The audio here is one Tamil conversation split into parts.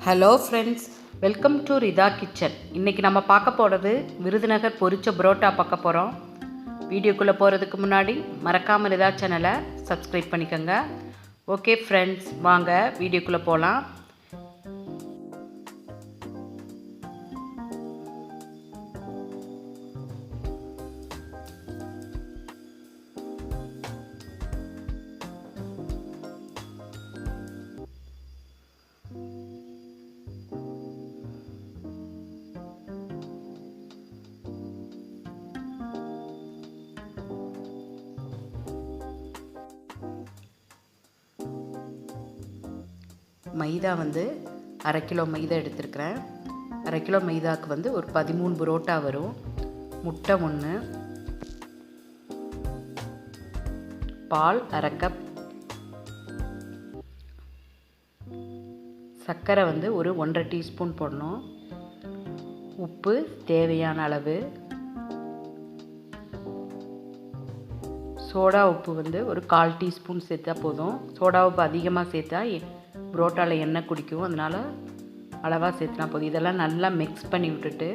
Hello friends, welcome to Rida kitchen. இன்றைக்கி நம்ம பார்க்க போகிறது விருதுநகர் பொரிச்ச பரோட்டா பார்க்க போகிறோம். வீடியோக்குள்ளே போகிறதுக்கு முன்னாடி மறக்காமல் ரிதா சேனலை சப்ஸ்கிரைப் பண்ணிக்கோங்க. ஓகே ஃப்ரெண்ட்ஸ், வாங்க வீடியோக்குள்ளே போகலாம். மைதா அரை கிலோ மைதா எடுத்துருக்கிறேன். அரை கிலோ மைதாவுக்கு ஒரு 13 பரோட்டா வரும். முட்டை 1, பால் அரை கப், சர்க்கரை ஒரு 1.5 டீஸ்பூன் போடணும், உப்பு தேவையான அளவு, சோடா உப்பு ஒரு 1/4 டீஸ்பூன் சேர்த்தா போதும். சோடா உப்பு அதிகமாக சேர்த்தா புரோட்டாவில் எண்ணெய் குடிக்கும், அதனால் அளவாக சேர்த்துனா போதும். இதெல்லாம் நல்லா மிக்ஸ் பண்ணி விட்டுட்டு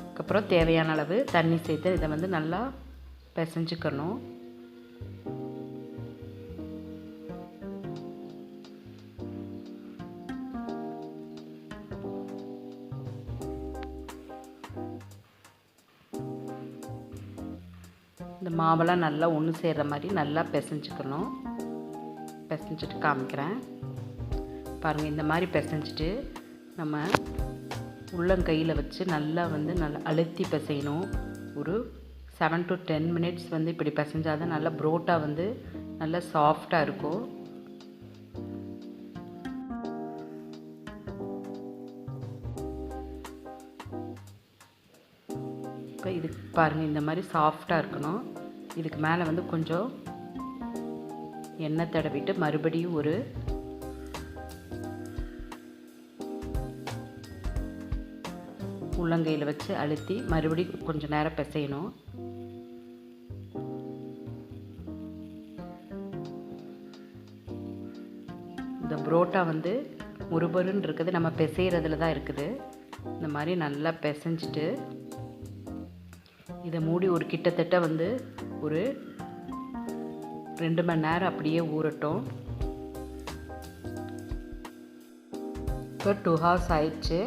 அதுக்கப்புறம் தேவையான அளவு தண்ணி சேர்த்து இதை நல்லா பிசைஞ்சுக்கணும். இந்த மாவெல்லாம் நல்லா ஒன்று சேர்கிற மாதிரி நல்லா பிசைஞ்சுக்கணும். பிசைஞ்சிட்டு காமிக்கிறேன் பாருங்கள். இந்த மாதிரி பிசைஞ்சிட்டு நம்ம உள்ளங்கையில் வச்சு நல்லா நல்லா அழுத்தி பிசையணும். ஒரு 7 to 10 மினிட்ஸ் இப்படி பிசைஞ்சால் தான் நல்லா புரோட்டா நல்லா சாஃப்டாக இருக்கும். இப்போ இதுக்கு பாருங்கள், இந்த மாதிரி சாஃப்டாக இருக்கணும். இதுக்கு மேலே கொஞ்சம் எண்ணெய் தடவிட்டு மறுபடியும் ஒரு உள்ளங்கையில் வச்சு அழுத்தி மறுபடியும் கொஞ்சம் நேரம் பிசையணும். இந்த புரோட்டா முறுபருன்னு இருக்குது, நம்ம பிசைகிறதுல தான் இருக்குது. இந்த மாதிரி நல்லா பிசைஞ்சிட்டு இதை மூடி ஒரு கிட்டத்தட்ட ஒரு 2 மணி நேரம் அப்படியே ஊறட்டும். இப்போ 2 hours ஆயிடுச்சு.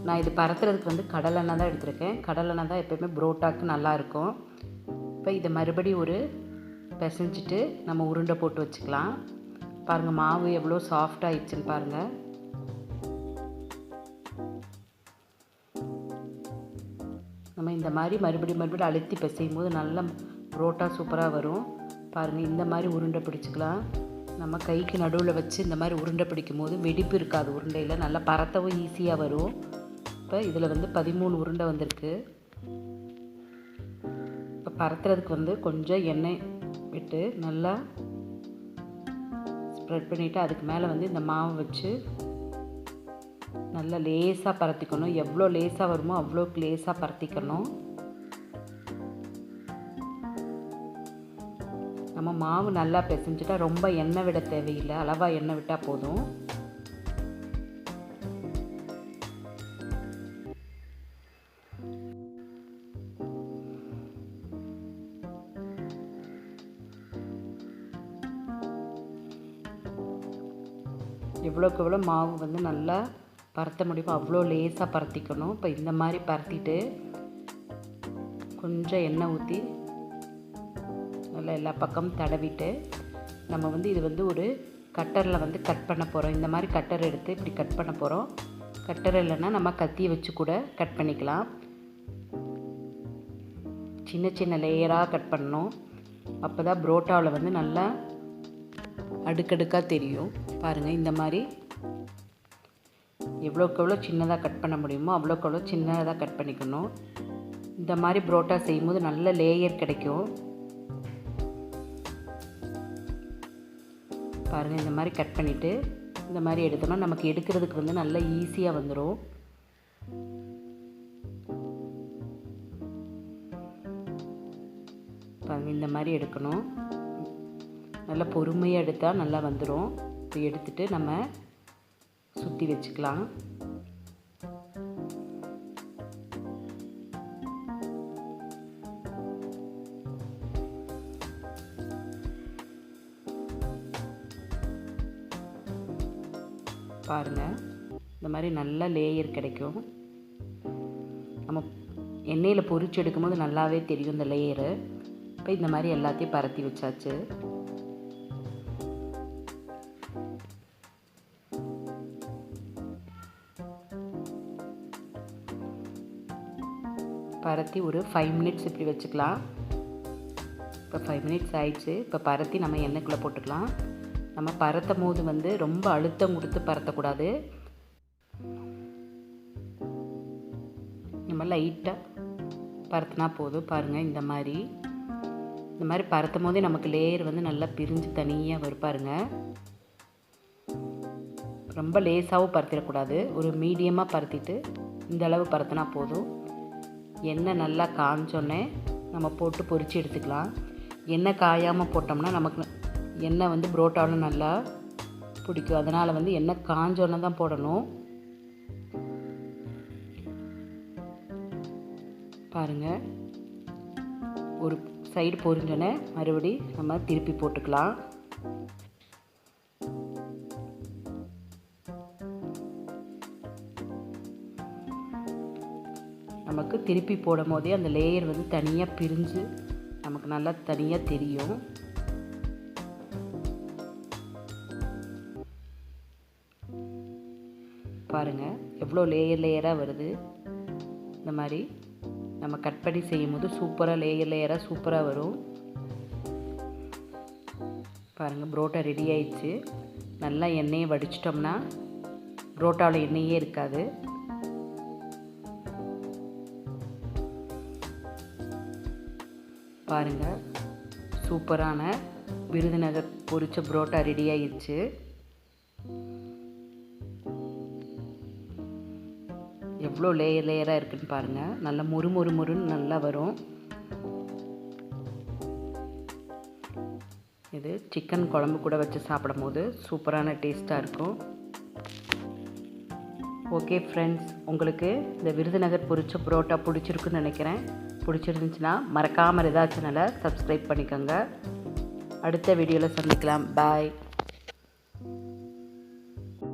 நான் இது பரத்துறதுக்கு கடலெண்ணெய் தான் எடுத்திருக்கேன். கடலெண்ணெய் தான் எப்போயுமே புரோட்டாக்கு நல்லாயிருக்கும். இப்போ இதை மறுபடியும் ஒரு பிசைஞ்சிட்டு நம்ம உருண்டை போட்டு வச்சுக்கலாம். பாருங்கள், மாவு எவ்வளோ சாஃப்டாகிடுச்சுன்னு பாருங்கள். நம்ம இந்த மாதிரி மறுபடியும் அழுத்தி பிசையும் போது நல்லா புரோட்டா சூப்பராக வரும். பாருங்கள், இந்த மாதிரி உருண்டை பிடிச்சிக்கலாம். நம்ம கைக்கு நடுவில் வச்சு இந்த மாதிரி உருண்டை பிடிக்கும் போது வெடிப்பு இருக்காது. உருண்டையில் நல்லா பரத்தவும் ஈஸியாக வரும். இப்போ இதில் 13 உருண்டை வந்திருக்கு. இப்போ பரத்துறதுக்கு கொஞ்சம் எண்ணெய் விட்டு நல்லா ஸ்ப்ரெட் பண்ணிவிட்டு அதுக்கு மேலே இந்த மாவை வச்சு நல்லா லேசாக பரத்திக்கணும். எவ்வளோ லேசாக வருமோ அவ்வளோக்கு லேசாக பரத்திக்கணும். நம்ம மாவு நல்லா பிசைஞ்சிட்டா ரொம்ப எண்ணெய் விட தேவையில்லை, அளவாக எண்ணெய் விட்டால் போதும். எவ்வளோக்கு எவ்வளோ மாவு நல்லா பரத்த முடியுமோ அவ்வளோ லேசாக பரத்திக்கணும். இப்போ இந்த மாதிரி பரத்திட்டு கொஞ்சம் எண்ணெய் ஊற்றி நல்லா எல்லா பக்கமும் தடவிட்டு நம்ம இது ஒரு கட்டரில் கட் பண்ண போகிறோம். இந்த மாதிரி கட்டர் எடுத்து இப்படி கட் பண்ண போகிறோம். கட்டர் இல்லைன்னா நம்ம கத்தியை வச்சு கூட கட் பண்ணிக்கலாம். சின்ன சின்ன லேயராக கட் பண்ணணும். அப்போ தான் புரோட்டாவில் நல்லா அடுக்கடுக்காக தெரியும். பாருங்கள், இந்த மாதிரி எவ்வளோக்கு எவ்வளோ சின்னதாக கட் பண்ண முடியுமோ அவ்வளோக்கு எவ்வளோ சின்னதாக கட் பண்ணிக்கணும். இந்த மாதிரி புரோட்டா செய்யும்போது நல்ல லேயர் கிடைக்கும். பாருங்கள், இந்த மாதிரி கட் பண்ணிவிட்டு இந்த மாதிரி எடுத்தோம்னா நமக்கு எடுக்கிறதுக்கு நல்லா ஈஸியாக வந்துடும். பாருங்கள், இந்த மாதிரி எடுக்கணும். நல்லா பொறுமையாக எடுத்தால் நல்லா வந்துடும். இப்போ எடுத்துகிட்டு நம்ம சுற்றி வச்சுக்கலாம். பாருங்கள், இந்த மாதிரி நல்ல லேயர் கிடைக்கும். நம்ம எண்ணெயில் பொரிச்சு எடுக்கும்போது நல்லாவே தெரியும் இந்த லேயரு. இப்போ இந்த மாதிரி எல்லாத்தையும் பரத்தி வச்சாச்சு. பரத்தி ஒரு 5 மினிட்ஸ் இப்படி வச்சுக்கலாம். இப்போ 5 மினிட்ஸ் ஆயிடுச்சு. இப்போ பரத்தி நம்ம எண்ணெய்க்குள்ளே போட்டுக்கலாம். நம்ம பரத்தும் போது ரொம்ப அழுத்தம் கொடுத்து பரத்தக்கூடாது. நம்ம லைட்டாக பரத்தினா போதும். பாருங்கள், இந்த மாதிரி பரத்தும் போதே நமக்கு லேயர் நல்லா பிரிஞ்சு தனியாக வரும். பாருங்கள், ரொம்ப லேசாகவும் பரத்திடக்கூடாது. ஒரு மீடியமாக பரத்திட்டு இந்த அளவு பரத்தினா போதும். எண்ணெய் நல்லா காஞ்சோன்னே நம்ம போட்டு பொரித்து எடுத்துக்கலாம். எண்ணெய் காயாமல் போட்டோம்னா நமக்கு எண்ணெய் புரோட்டாவில் நல்லா பிடிக்கும். அதனால் எண்ணெய் காஞ்சோன்னே தான் போடணும். பாருங்கள், ஒரு சைடு பொரிஞ்சோன்னே மறுபடி நம்ம திருப்பி போட்டுக்கலாம். நமக்கு திருப்பி போடும் போதே அந்த லேயர் தனியாக பிரிஞ்சு நமக்கு நல்லா தனியாக தெரியும். பாருங்கள், எவ்வளோ லேயராக வருது. இந்த மாதிரி நம்ம கட் பண்ணி செய்யும் போது சூப்பராக லேயராக சூப்பராக வரும். பாருங்கள், புரோட்டா ரெடி ஆயிடுச்சு. நல்லா எண்ணெயை வடிச்சிட்டோம்னா புரோட்டாவில் எண்ணெயே இருக்காது. பாருங்கள், சூப்பரான விருதுநகர் பொரிச்ச புரோட்டா ரெடி ஆயிடுச்சு. எவ்வளோ லேயராக இருக்குன்னு பாருங்கள். நல்லா முறுன்னு நல்லா வரும். இது சிக்கன் குழம்பு கூட வச்சு சாப்பிடும் போது சூப்பரான டேஸ்ட்டாக இருக்கும். ஓகே ஃப்ரெண்ட்ஸ், உங்களுக்கு இந்த விருதுநகர் பொரிச்ச புரோட்டா பிடிச்சிருக்குன்னு நினைக்கிறேன். பிடிச்சிருந்துச்சுன்னா மறக்காமல் RIDHAA சேனலை சப்ஸ்கிரைப் பண்ணிக்கோங்க. அடுத்த வீடியோவில் சந்திக்கலாம். பாய்.